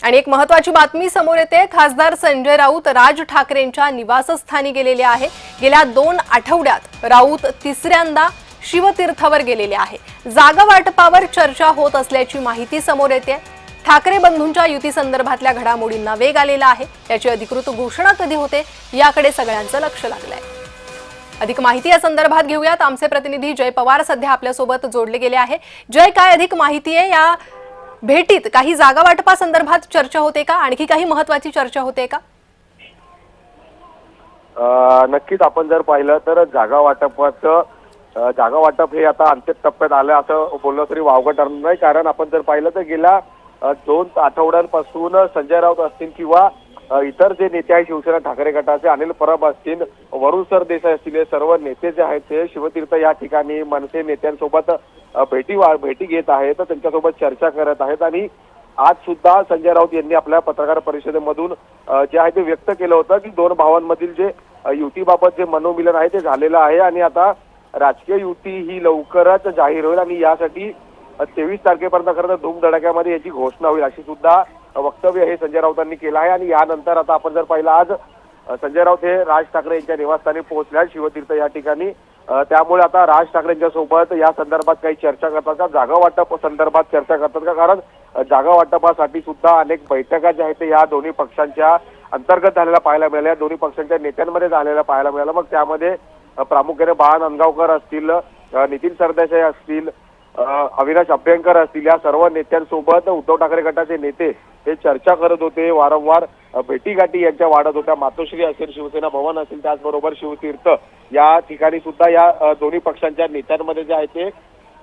आणि एक महत्त्वाची बातमी समोर येते। खासदार संजय राऊत राज ठाकरेंच्या निवासस्थानी गेलेले आहे। गेल्या 2 आठवड्यात राऊत तिसऱ्यांदा शिवतीर्थावर गेलेले आहे। जागा वाटपावर चर्चा होत असल्याची माहिती समोर येते। ठाकरे बंधूंच्या युती संदर्भातल्या घडामोडींना वेग आलेला आहे। याची अधिकृत घोषणा कधी होते याकडे सगळ्यांचं लक्ष लागलंय। अधिक माहिती या संदर्भात घेऊयात। आमचे प्रतिनिधी जय पवार सध्या आपल्या सोबत जोडले गेले आहे। जय, काय अधिक माहिती आहे? या भेटीत काही जागा वाटपा संदर्भात चर्चा होते का? आणखी काही महत्त्वाची चर्चा होते का? नक्कीच आपण जर पाहिलं तर जागा वाटप हे आता अंतिम टप्प्यात आलं असं बोललं तरी वावगं ठरणार नाही। कारण आपण जर पाहिलं तर गेल्या 2 आठवड्यांपासून संजय राऊत असतील किंवा इतर जे नेते आहेत शिवसेना ठाकरे गटाचे अनिल परब असतील, वरुण सरदेसाई असतील, हे सर्व नेते जे आहेत ते शिवतीर्थ या ठिकाणी मनसे नेत्यांसोबत भेटी घेत आहेत, त्यांच्यासोबत चर्चा करत आहेत। आणि आज सुद्धा संजय राऊत यांनी आपल्या पत्रकार परिषदेमधून जे आहे ते व्यक्त केलं होतं की 2 भावांमधील जे युतीबाबत जे मनोमिलन आहे ते झालेलं आहे आणि आता राजकीय युती ही लवकरच जाहीर होईल आणि यासाठी 23 तारखेपर्यंत खरं धूमधडाक्यामध्ये याची घोषणा होईल अशी सुद्धा वक्तव्य हे संजय राऊतांनी केलं आहे। आणि यानंतर आता आपण जर पाहिलं आज संजय राऊत हे राज ठाकरे यांच्या निवासस्थानी पोहोचले आहेत शिवतीर्थ या ठिकाणी। त्यामुळे आता राज ठाकरेंच्या सोबत या संदर्भात काही चर्चा करतात का, जागा वाटप संदर्भात चर्चा करतात का? कारण जागा वाटपासाठी सुद्धा अनेक बैठका ज्या आहेत या दोन्ही पक्षांच्या अंतर्गत झालेल्या पाहायला मिळाल्या, दोन्ही पक्षांच्या नेत्यांमध्ये झालेल्या पाहायला मिळाल्या। मग त्यामध्ये प्रामुख्याने बाळा नांदगावकर असतील, नितीन सरदेसाई असतील, अविनाश अभ्यंकर असतील, या सर्व नेत्यांसोबत उद्धव ठाकरे गटाचे नेते हे चर्चा करत होते। वारंवार भेटीगाठी यांच्या वाढत होत्या। मातोश्री असेल, शिवसेना भवन असेल, त्याचबरोबर शिवतीर्थ या ठिकाणी सुद्धा या दोन्ही पक्षांच्या नेत्यांमध्ये जे आहे ते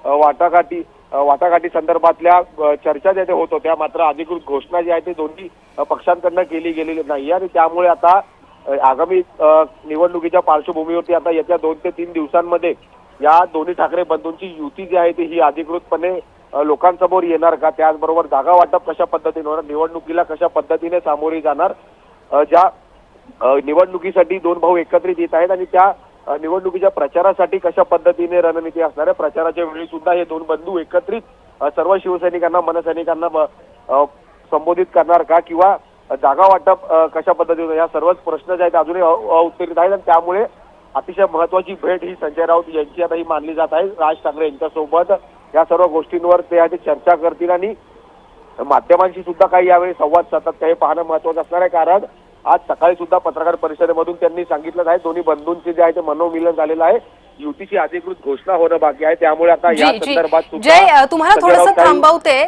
वाटाघाटी संदर्भातल्या चर्चा ज्या होत होत्या। मात्र अधिकृत घोषणा जी आहे ती दोन्ही पक्षांकडून केली गेलेली नाही आणि त्यामुळे आता आगामी निवडणुकीच्या पार्श्वभूमीवरती आता येत्या 2 ते 3 दिवसांमध्ये या दोन्ही ठाकरे बंधूंची युती जी आहे ती ही अधिकृतपणे लोकांसमोर येणार का, त्याचबरोबर जागा वाटप कशा पद्धतीने होणार, निवडणुकीला कशा पद्धतीने सामोरी जाणार, ज्या निवडणुकीसाठी 2 भाऊ एकत्रित येत आहेत आणि त्या निवडणुकीच्या प्रचारासाठी कशा पद्धतीने रणनीती असणार आहे, प्रचाराच्या वेळी सुद्धा हे 2 बंधू एकत्रित सर्व शिवसैनिकांना मनसैनिकांना संबोधित करणार का, किंवा जागा वाटप कशा पद्धतीने, या सर्वच प्रश्न जे आहेत अजूनही उत्तरित आहेत। आणि त्यामुळे अतिशय महत्वाची भेट ही संजय राऊत यांची आता ही मानली जात आहे। राज ठाकरे यांच्यासोबत या सर्व गोष्टींवर ते आहे चर्चा करतील आणि माध्यमांशी सुद्धा काही यावेळी संवाद साधतात हे पाहणं महत्वाचं असणार आहे। कारण आज सकाळी सुद्धा पत्रकार परिषदेमधून त्यांनी सांगितलं आहे दोन्ही बंधूंचे जे आहे ते मनोमिलन झालेलं आहे, युतीची अधिकृत घोषणा होणं बाकी आहे। त्यामुळे आता या संदर्भात जय, तुम्हाला थोडंसं थांबवते।